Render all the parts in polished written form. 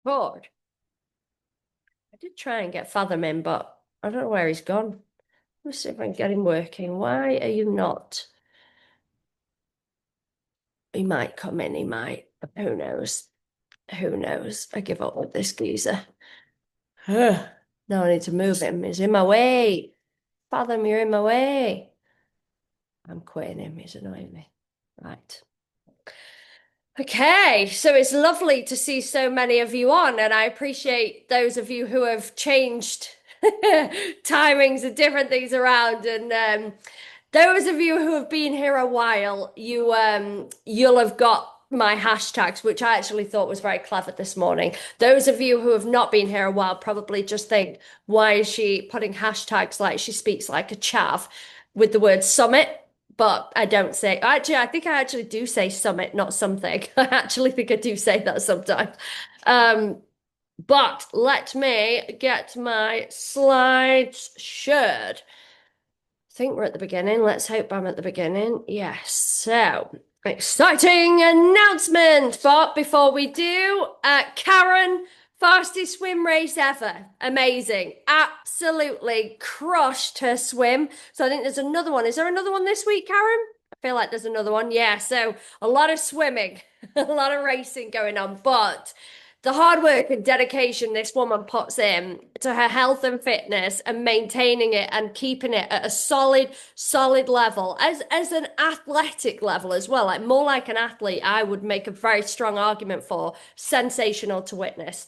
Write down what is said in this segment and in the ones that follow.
Good. I did try and get Fathom in, but I don't know where he's gone. Let's see if I can get him working. Why are you not? He might come in, he might. Who knows? Who knows? I give up with this geezer. Ugh. Now I need to move him. He's in my way. Fathom, you're in my way. I'm quitting him. He's annoying me. Right. Okay, so it's lovely to see so many of you on, and I appreciate those of you who have changed timings and different things around. And those of you who have been here a while, you'll have got my hashtags, which I actually thought was very clever this morning. Those of you who have not been here a while probably just think, why is she putting hashtags like she speaks like a chav with the word summit? But I don't say, actually, I think I actually do say summit, not something. I actually think I do say that sometimes. Um, but let me get my slides shared. I think we're at the beginning. Let's hope I'm at the beginning. Yes. So, exciting announcement. But before we do, Karen, fastest swim race ever. Amazing. Absolutely crushed her swim. So I think there's another one. Is there another one this week, Karen? I feel like there's another one. Yeah. So a lot of swimming, a lot of racing going on. But the hard work and dedication this woman puts in to her health and fitness and maintaining it and keeping it at a solid level as an athletic level as well, like more like an athlete, I would make a very strong argument for sensational to witness.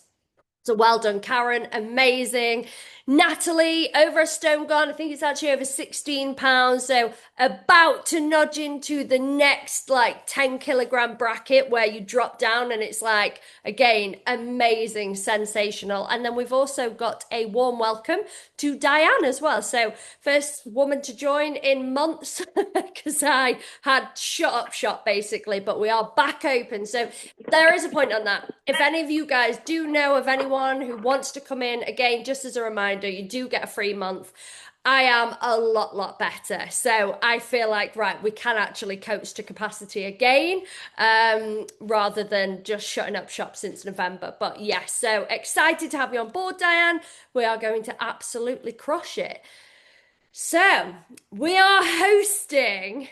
So well done, Karen. Amazing. Natalie, over a stone gone. I think it's actually over 16 pounds. So about to nudge into the next like 10 kilogram bracket where you drop down and it's like, again, amazing, sensational. And then we've also got a warm welcome to Diane as well. So first woman to join in months because I had shut up shop basically, but we are back open. So there is a point on that. If any of you guys do know of anyone who wants to come in, again, just as a reminder, you do get a free month. I am a lot better. So I feel like, right, we can actually coach to capacity again, rather than just shutting up shop since November. But yes, so excited to have you on board, Diane. We are going to absolutely crush it. So we are hosting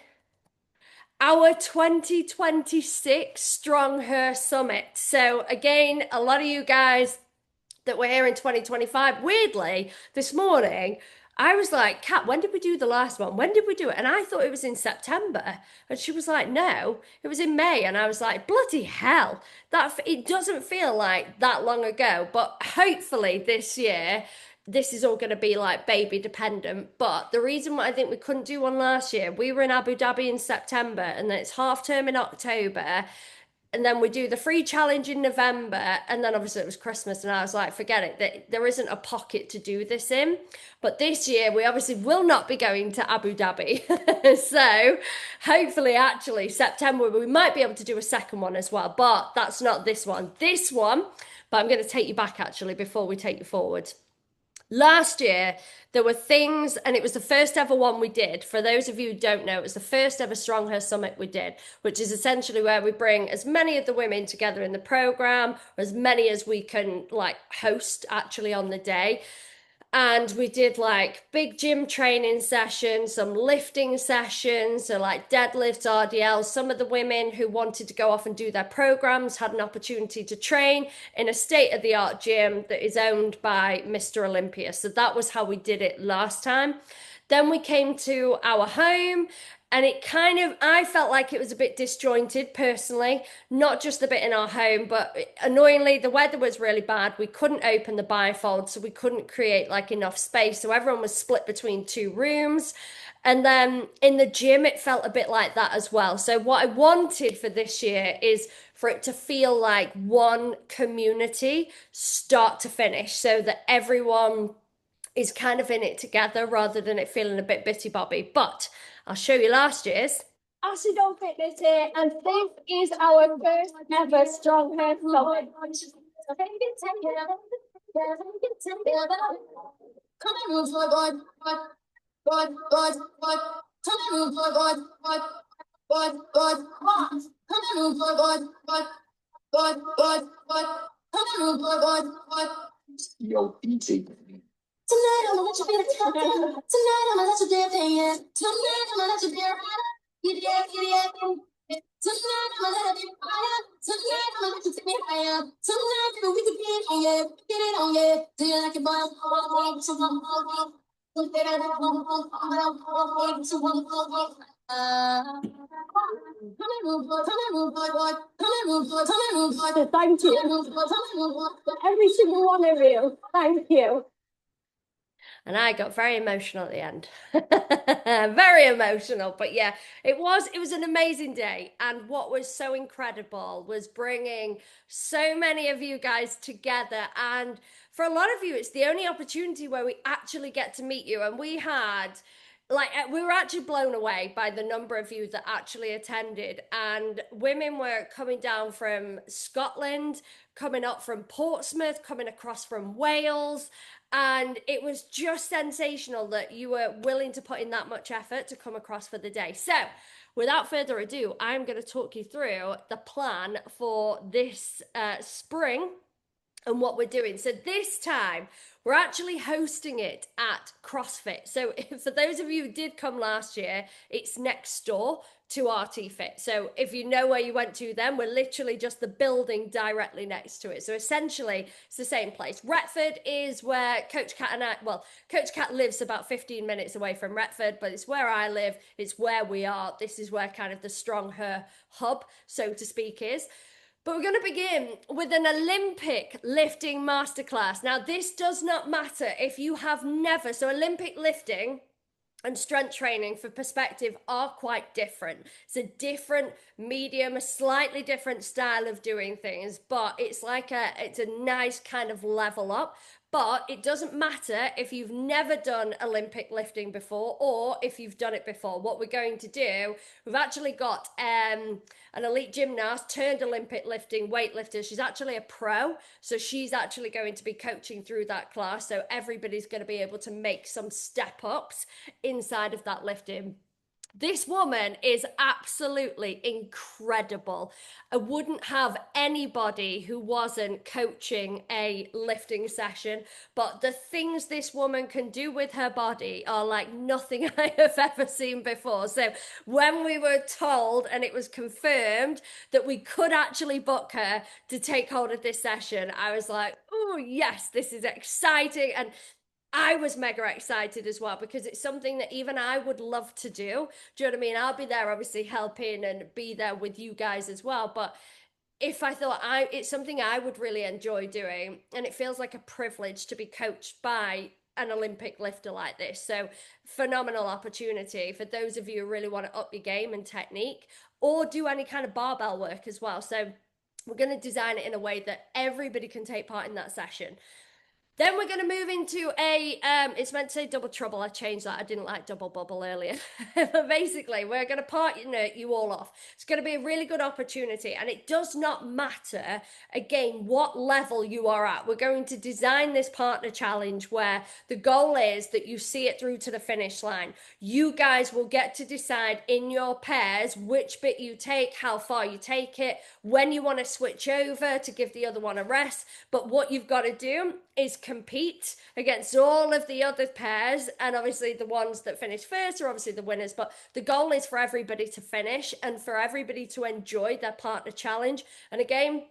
our 2026 StrongHER Summit. So again, a lot of you guys that were here in 2025, weirdly, this morning, I was like, Kat, when did we do the last one? When did we do it? And I thought it was in September. And she was like, no, it was in May. And I was like, bloody hell, that it doesn't feel like that long ago. But hopefully this year, this is all going to be like baby dependent. But the reason why I think we couldn't do one last year, we were in Abu Dhabi in September and then it's half term in October. And then we do the free challenge in November. And then obviously it was Christmas. And I was like, forget it, there isn't a pocket to do this in. But this year we obviously will not be going to Abu Dhabi. So hopefully, actually, September, we might be able to do a second one as well. But that's not this one. This one, but I'm going to take you back actually before we take you forward. Last year, there were things, and it was the first ever one we did. For those of you who don't know, it was the first ever StrongHER Summit we did, which is essentially where we bring as many of the women together in the program, or as many as we can like host actually on the day. And we did like big gym training sessions, some lifting sessions, so like deadlifts, RDLs. Some of the women who wanted to go off and do their programs had an opportunity to train in a state-of-the-art gym that is owned by Mr. Olympia. So that was how we did it last time. Then we came to our home and it kind of, I felt like it was a bit disjointed personally, not just the bit in our home, but annoyingly, the weather was really bad. We couldn't open the bifold, so we couldn't create like enough space. So everyone was split between two rooms. And then in the gym, it felt a bit like that as well. So what I wanted for this year is for it to feel like one community, start to finish, so that everyone is kind of in it together rather than it feeling a bit bitty bobby. But I'll show you last year's. Acid on Fitness here, and this is our first ever Strong Hair Summit. Come on, move, boy. Come on, move, boy. Come on, move, boy. Yo, easy. Tonight I'ma let you be the top. Tonight I'ma let you dance, yeah. Tonight I'ma let you be a rider. Giddy up, giddy up. Tonight I'ma let it be fire. Tonight I'ma let you take me higher. Tonight baby, we can get it on, yeah. Get it on, yeah. Do you like it, boy? So don't get it Thank you. Every single one of you. Thank you. And I got very emotional at the end. Very emotional. But yeah, it was an amazing day. And what was so incredible was bringing so many of you guys together. And for a lot of you, it's the only opportunity where we actually get to meet you. And we were actually blown away by the number of you that actually attended. And women were coming down from Scotland, coming up from Portsmouth, coming across from Wales. And it was just sensational that you were willing to put in that much effort to come across for the day. So, without further ado, I'm going to talk you through the plan for this spring and what we're doing. So this time we're actually hosting it at CrossFit. So for those of you who did come last year, it's next door to RT Fit. So if you know where you went to then, we're literally just the building directly next to it. So essentially it's the same place. Retford is where Coach Kat and I, well, Coach Kat lives about 15 minutes away from Retford, but it's where I live. It's where we are. This is where kind of the StrongHER hub, so to speak, is. But we're going to begin with an Olympic lifting masterclass. Now, this does not matter if you have never, so Olympic lifting and strength training for perspective are quite different. It's a different medium, a slightly different style of doing things, but it's a nice kind of level up. But it doesn't matter if you've never done Olympic lifting before or if you've done it before. What we're going to do, we've actually got an elite gymnast turned Olympic lifting weightlifter. She's actually a pro, so she's actually going to be coaching through that class. So everybody's going to be able to make some step ups inside of that lifting. This woman is absolutely incredible. I wouldn't have anybody who wasn't coaching a lifting session, but the things this woman can do with her body are like nothing I have ever seen before. So when we were told and it was confirmed that we could actually book her to take hold of this session, I was like, oh yes, this is exciting. And I was mega excited as well because it's something that even I would love to do. Do you know what I mean? I'll be there obviously helping and be there with you guys as well. But if I thought it's something I would really enjoy doing, and it feels like a privilege to be coached by an Olympic lifter like this. So phenomenal opportunity for those of you who really want to up your game and technique or do any kind of barbell work as well. So we're going to design it in a way that everybody can take part in that session. Then we're going to move into it's meant to say double trouble. I changed that. I didn't like double bubble earlier. But basically, we're going to partner you all off. It's going to be a really good opportunity. And it does not matter, again, what level you are at. We're going to design this partner challenge where the goal is that you see it through to the finish line. You guys will get to decide in your pairs which bit you take, how far you take it, when you want to switch over to give the other one a rest. But what you've got to do is compete against all of the other pairs, and obviously the ones that finish first are obviously the winners, but the goal is for everybody to finish and for everybody to enjoy their partner challenge. And again,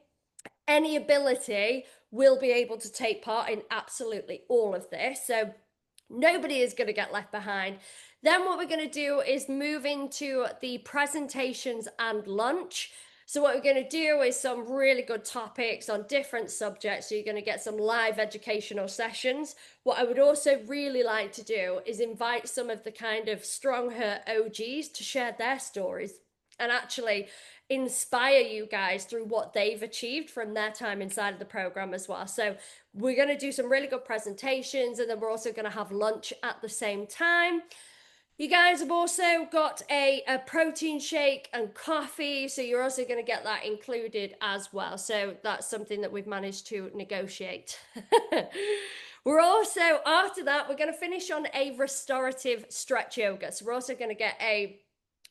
any ability will be able to take part in absolutely all of this, so nobody is going to get left behind. Then what we're going to do is move into the presentations and lunch. So what we're going to do is some really good topics on different subjects. So you're going to get some live educational sessions. What I would also really like to do is invite some of the kind of StrongHER OGs to share their stories and actually inspire you guys through what they've achieved from their time inside of the program as well. So we're going to do some really good presentations, and then we're also going to have lunch at the same time. You guys have also got a protein shake and coffee, so you're also going to get that included as well. So that's something that we've managed to negotiate. We're also, after that, we're going to finish on a restorative stretch yoga. So we're also going to get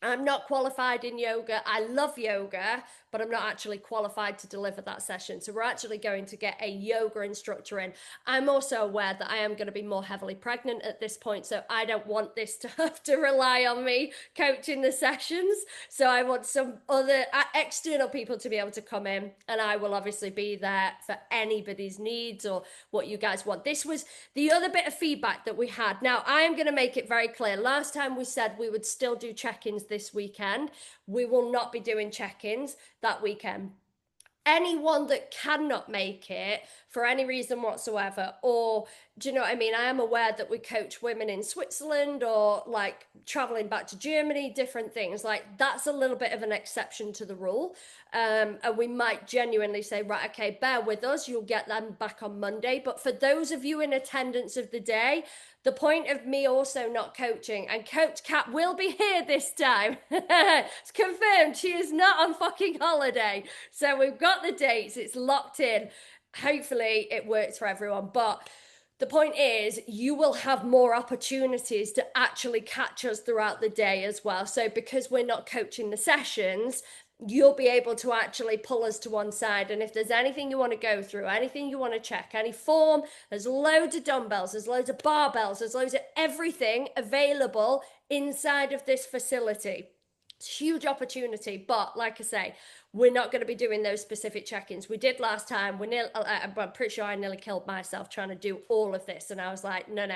I'm not qualified in yoga. I love yoga, but I'm not actually qualified to deliver that session. So we're actually going to get a yoga instructor in. I'm also aware that I am going to be more heavily pregnant at this point, so I don't want this to have to rely on me coaching the sessions. So I want some other external people to be able to come in, and I will obviously be there for anybody's needs or what you guys want. This was the other bit of feedback that we had. Now, I am going to make it very clear. Last time we said we would still do check-ins this weekend. We will not be doing check-ins that weekend. Anyone that cannot make it for any reason whatsoever, or do you know what I mean? I am aware that we coach women in Switzerland or like traveling back to Germany, different things. Like that's a little bit of an exception to the rule. And we might genuinely say, right, okay, bear with us. You'll get them back on Monday. But for those of you in attendance of the day, the point of me also not coaching, and Coach Kat will be here this time. It's confirmed she is not on fucking holiday. So we've got the dates, it's locked in. Hopefully it works for everyone. But the point is, you will have more opportunities to actually catch us throughout the day as well. So because we're not coaching the sessions, you'll be able to actually pull us to one side. And if there's anything you want to go through, anything you want to check, any form, there's loads of dumbbells, there's loads of barbells, there's loads of everything available inside of this facility. It's a huge opportunity, but like I say, we're not going to be doing those specific check-ins. We did last time. I'm pretty sure I nearly killed myself trying to do all of this, and I was like, no.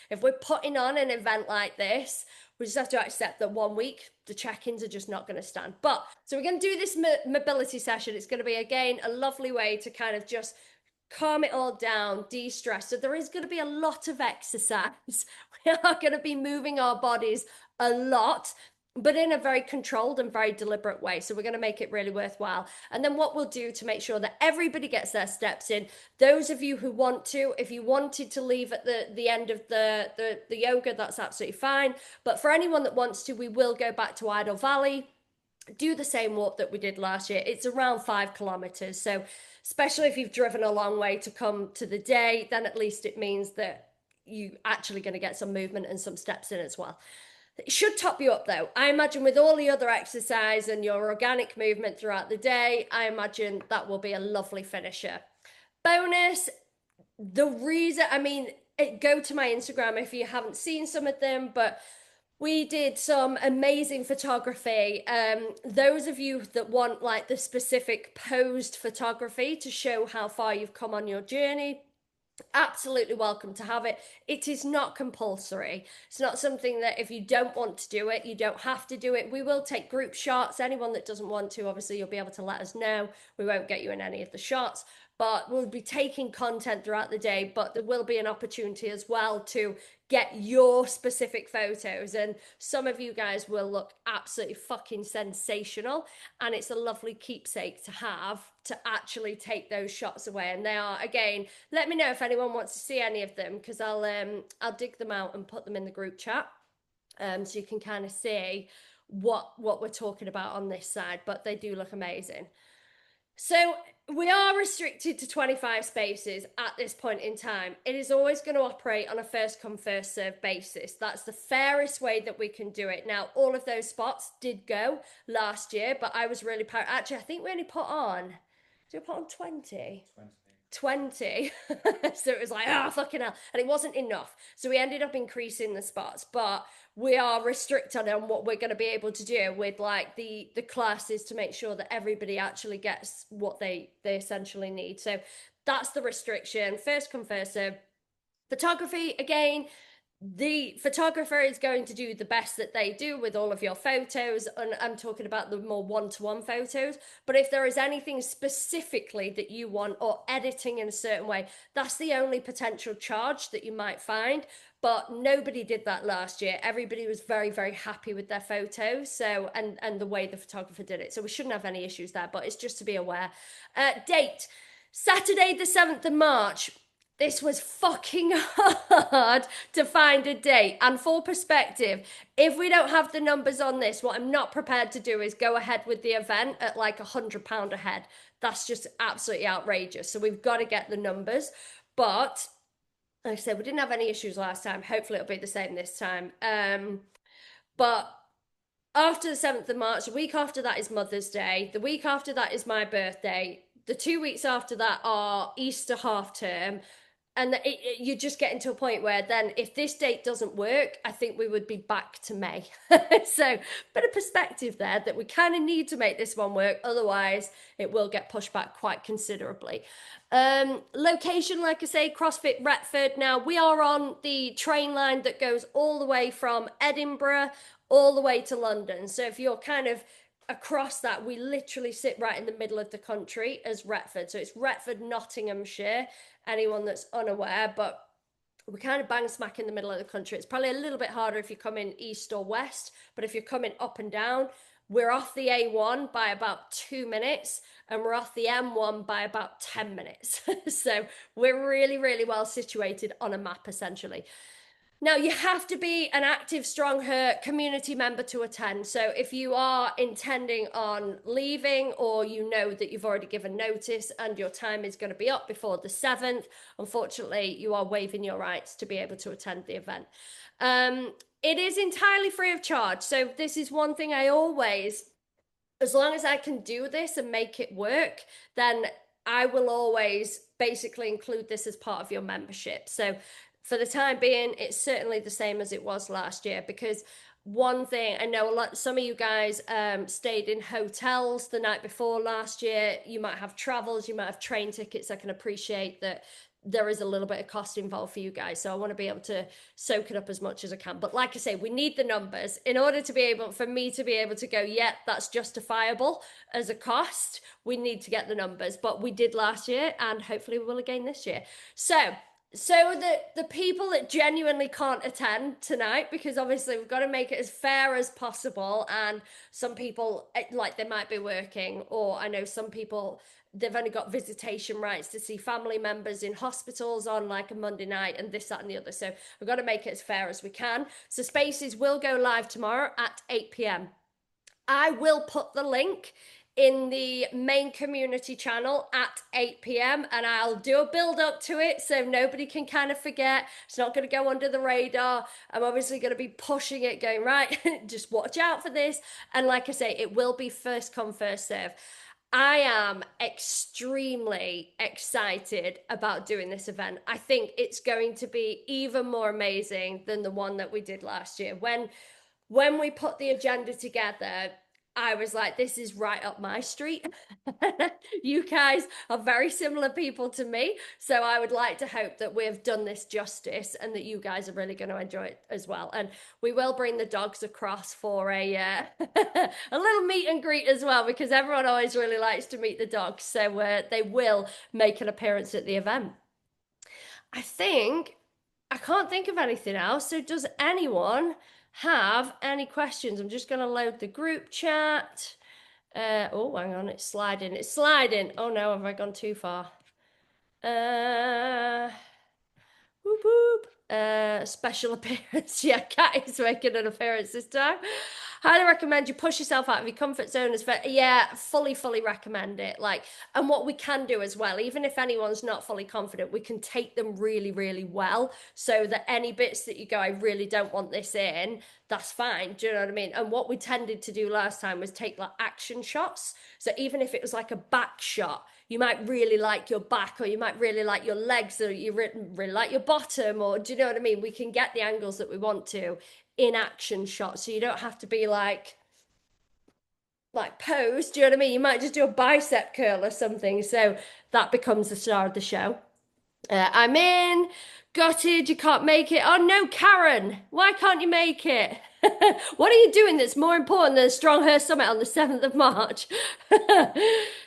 If we're putting on an event like this, we just have to accept that 1 week the check-ins are just not going to stand. But so we're going to do this mobility session. It's going to be again a lovely way to kind of just calm it all down, de-stress. So there is going to be a lot of exercise. We are going to be moving our bodies a lot, but in a very controlled and very deliberate way. So we're going to make it really worthwhile. And then what we'll do to make sure that everybody gets their steps in, those of you who want to, if you wanted to leave at the end of the yoga, that's absolutely fine. But for anyone that wants to, we will go back to Idle Valley, do the same walk that we did last year. It's around 5 kilometers. So especially if you've driven a long way to come to the day, then at least it means that you actually going to get some movement and some steps in as well. It should top you up though. I imagine with all the other exercise and your organic movement throughout the day, I imagine that will be a lovely finisher. Bonus, the reason, go to my Instagram if you haven't seen some of them, but we did some amazing photography. Those of you that want like the specific posed photography to show how far you've come on your journey, absolutely welcome to have it. It is not compulsory. It's not something that if you don't want to do it, you don't have to do it. We will take group shots. Anyone that doesn't want to, obviously you'll be able to let us know. We won't get you in any of the shots, but we'll be taking content throughout the day. But there will be an opportunity as well to get your specific photos, and some of you guys will look absolutely fucking sensational, and it's a lovely keepsake to have to actually take those shots away. And they are, again, let me know if anyone wants to see any of them, because I'll dig them out and put them in the group chat, so you can kind of see what we're talking about on this side. But they do look amazing. So we are restricted to 25 spaces at this point in time. It is always going to operate on a first come first serve basis. That's the fairest way that we can do it. Now, all of those spots did go last year, but I was really proud. Actually, I think we only put on, did we put on 20? 20. So it was like, fucking hell. And it wasn't enough. So we ended up increasing the spots, but we are restricted on what we're going to be able to do with like the classes to make sure that everybody actually gets what they essentially need. So that's the restriction. First come, first serve. Photography, again, the photographer is going to do the best that they do with all of your photos, and I'm talking about the more one-to-one photos. But if there is anything specifically that you want, or editing in a certain way, that's the only potential charge that you might find. But nobody did that last year. Everybody was very, very happy with their photos, so and the way the photographer did it. So we shouldn't have any issues there, but it's just to be aware. Date, Saturday the 7th of March. This was fucking hard to find a date. And for perspective, if we don't have the numbers on this, what I'm not prepared to do is go ahead with the event at like £100 a head. That's just absolutely outrageous. So we've got to get the numbers. But like I said, we didn't have any issues last time. Hopefully it'll be the same this time. But after the 7th of March, the week after that is Mother's Day. The week after that is my birthday. The 2 weeks after that are Easter half term. And you're just getting to a point where then if this date doesn't work, I think we would be back to May. So bit of perspective there that we kind of need to make this one work. Otherwise, it will get pushed back quite considerably. Location, like I say, CrossFit Retford. Now we are on the train line that goes all the way from Edinburgh all the way to London. So if you're kind of across that, we literally sit right in the middle of the country as Retford. So it's Retford, Nottinghamshire, anyone that's unaware, but we're kind of bang smack in the middle of the country. It's probably a little bit harder if you're coming east or west, but if you're coming up and down, we're off the A1 by about 2 minutes and we're off the M1 by about 10 minutes. So we're really, really well situated on a map, essentially. Now, you have to be an active StrongHER community member to attend. So if you are intending on leaving or you know that you've already given notice and your time is going to be up before the 7th, unfortunately, you are waiving your rights to be able to attend the event. It is entirely free of charge. So this is one thing I always, as long as I can do this and make it work, then I will always basically include this as part of your membership. So for the time being, it's certainly the same as it was last year, because one thing I know, some of you guys stayed in hotels the night before last year. You might have travels, you might have train tickets. I can appreciate that there is a little bit of cost involved for you guys, so I want to be able to soak it up as much as I can. But like I say, we need the numbers in order to be able, for me to be able to go, yeah, that's justifiable as a cost. We need to get the numbers, but we did last year and hopefully we will again this year. So the people that genuinely can't attend tonight, because obviously we've got to make it as fair as possible, and some people, like, they might be working, or I know some people, they've only got visitation rights to see family members in hospitals on like a Monday night and this, that and the other. So we've got to make it as fair as we can. So spaces will go live tomorrow at 8 p.m. I will put the link in the main community channel at 8 p.m. and I'll do a build up to it so nobody can kind of forget. It's not going to go under the radar. I'm obviously going to be pushing it, going, right, just watch out for this. And like I say, it will be first come, first serve. I am extremely excited about doing this event. I think it's going to be even more amazing than the one that we did last year. When we put the agenda together, I was like, this is right up my street. You guys are very similar people to me. So I would like to hope that we've done this justice and that you guys are really going to enjoy it as well. And we will bring the dogs across for a a little meet and greet as well, because everyone always really likes to meet the dogs. So they will make an appearance at the event. I can't think of anything else. So does anyone have any questions? I'm just going to load the group chat. Oh, hang on, it's sliding. It's sliding. Oh no, have I gone too far? Whoop whoop. Special appearance. Yeah, Cat is making an appearance this time. Highly recommend you push yourself out of your comfort zone as well. Yeah, fully recommend it. Like, and what we can do as well, even if anyone's not fully confident, we can take them really well, so that any bits that you go, I really don't want this in, that's fine. Do you know what I mean? And what we tended to do last time was take like action shots. So even if it was like a back shot, you might really like your back, or you might really like your legs, or you really like your bottom, or do you know what I mean? We can get the angles that we want to in action shots, so you don't have to be like pose. Do you know what I mean? You might just do a bicep curl or something, so that becomes the star of the show. I'm in. Gutted, you can't make it. Oh no, Karen, why can't you make it? What are you doing that's more important than StrongHER Summit on the 7th of March?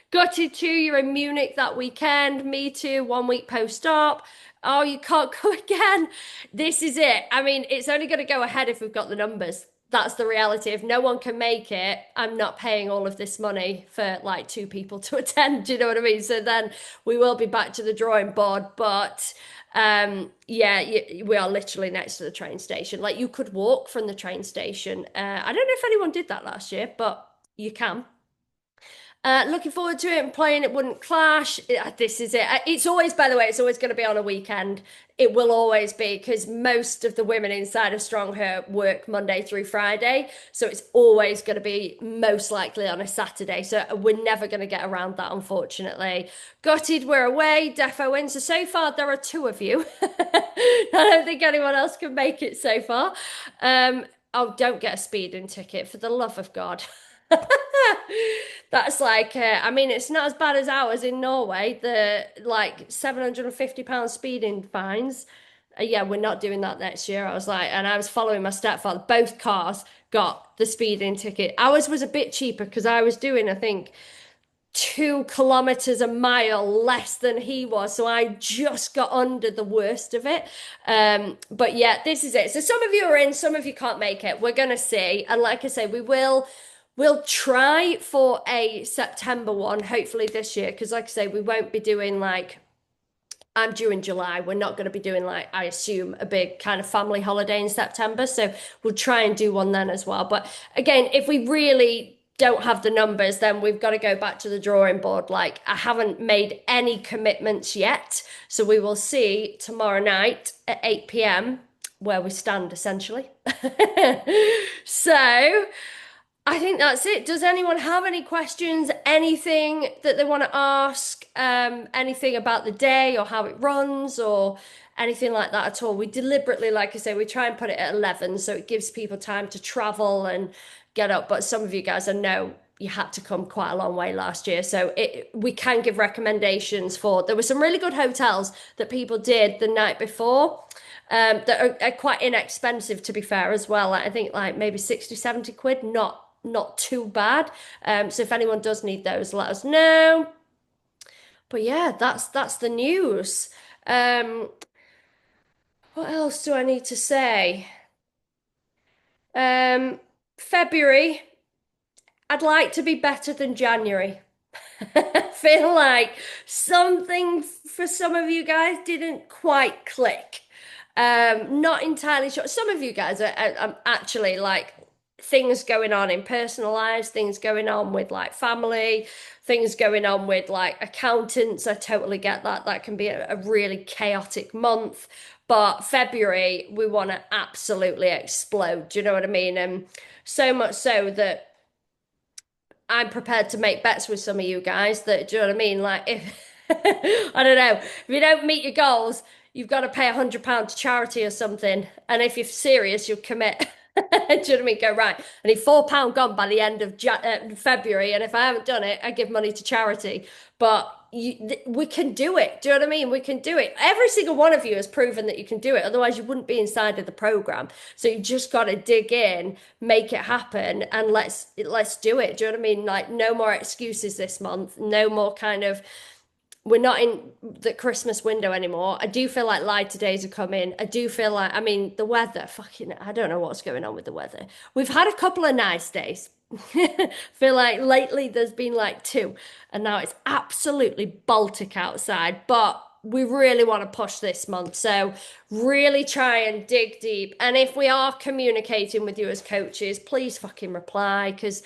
Gutted too, you're in Munich that weekend. Me too, 1 week post-op. Oh, you can't go again. This is it. I mean, it's only going to go ahead if we've got the numbers. That's the reality. If no one can make it, I'm not paying all of this money for like 2 people to attend. Do you know what I mean? So then we will be back to the drawing board. But yeah, we are literally next to the train station. Like, you could walk from the train station. I don't know if anyone did that last year, but you can. Looking forward to it and playing. It wouldn't clash. This is it. It's always, by the way, it's always going to be on a weekend. It will always be because most of the women inside of Strong Her work Monday through Friday. So it's always going to be most likely on a Saturday. So we're never going to get around that, unfortunately. Gutted we're away. Defo wins. So far, there are two of you. I don't think anyone else can make it so far. Oh, don't get a speeding ticket for the love of God. That's like, I mean, it's not as bad as ours in Norway. The like £750 speeding fines. Yeah, we're not doing that next year. I was like, and I was following my stepfather. Both cars got the speeding ticket. Ours was a bit cheaper because I was doing, I think, 2 kilometers a mile less than he was. So I just got under the worst of it. But yeah, this is it. So some of you are in, some of you can't make it. We're gonna see. And like I say, we'll try for a September one, hopefully this year, because like I say, we won't be doing like I'm due in July. We're not going to be doing like I assume a big kind of family holiday in September. So we'll try and do one then as well. But again, if we really don't have the numbers, then we've got to go back to the drawing board. Like I haven't made any commitments yet. So we will see tomorrow night at 8 p.m. where we stand essentially. So I think that's it. Does anyone have any questions? Anything that they want to ask? Anything about the day or how it runs or anything like that at all? We deliberately, like I say, we try and put it at 11 so it gives people time to travel and get up. But some of you guys, I know you had to come quite a long way last year. So we can give recommendations for, there were some really good hotels that people did the night before. That are quite inexpensive to be fair as well. I think like maybe 60, 70 quid, not too bad. So if anyone does need those, let us know. But yeah, that's the news. What else do I need to say? February, I'd like to be better than January. Feel like something for some of you guys didn't quite click. Not entirely sure. Some of you guys are actually like things going on in personal lives, things going on with like family, things going on with like accountants. I totally get that. That can be a really chaotic month. But February, we want to absolutely explode. Do you know what I mean? And so much so that I'm prepared to make bets with some of you guys that, do you know what I mean? Like if I don't know, if you don't meet your goals, you've got to pay £100 to charity or something. And if you're serious, you'll commit. Do you know what I mean? Go right. I need £4 gone by the end of February, and if I haven't done it, I give money to charity. But we can do it. Do you know what I mean? We can do it. Every single one of you has proven that you can do it. Otherwise, you wouldn't be inside of the program. So you just got to dig in, make it happen, and let's do it. Do you know what I mean? Like no more excuses this month. No more kind of we're not in the Christmas window anymore. I do feel like lighter days are coming. I do feel like, I mean, the weather, fucking, I don't know what's going on with the weather. We've had a couple of nice days. Feel like lately there's been like two, and now it's absolutely Baltic outside. But we really want to push this month. So really try and dig deep. And if we are communicating with you as coaches, please fucking reply because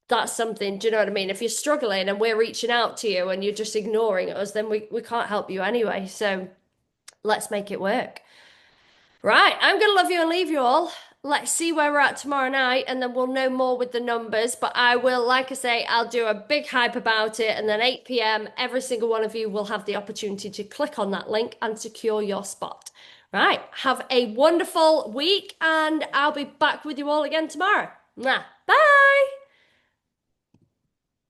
that's something, do you know what I mean? If you're struggling and we're reaching out to you and you're just ignoring us, then we can't help you anyway. So let's make it work. Right, I'm going to love you and leave you all. Let's see where we're at tomorrow night and then we'll know more with the numbers. But I will, like I say, I'll do a big hype about it. And then 8 p.m., every single one of you will have the opportunity to click on that link and secure your spot. Right, have a wonderful week and I'll be back with you all again tomorrow. Bye.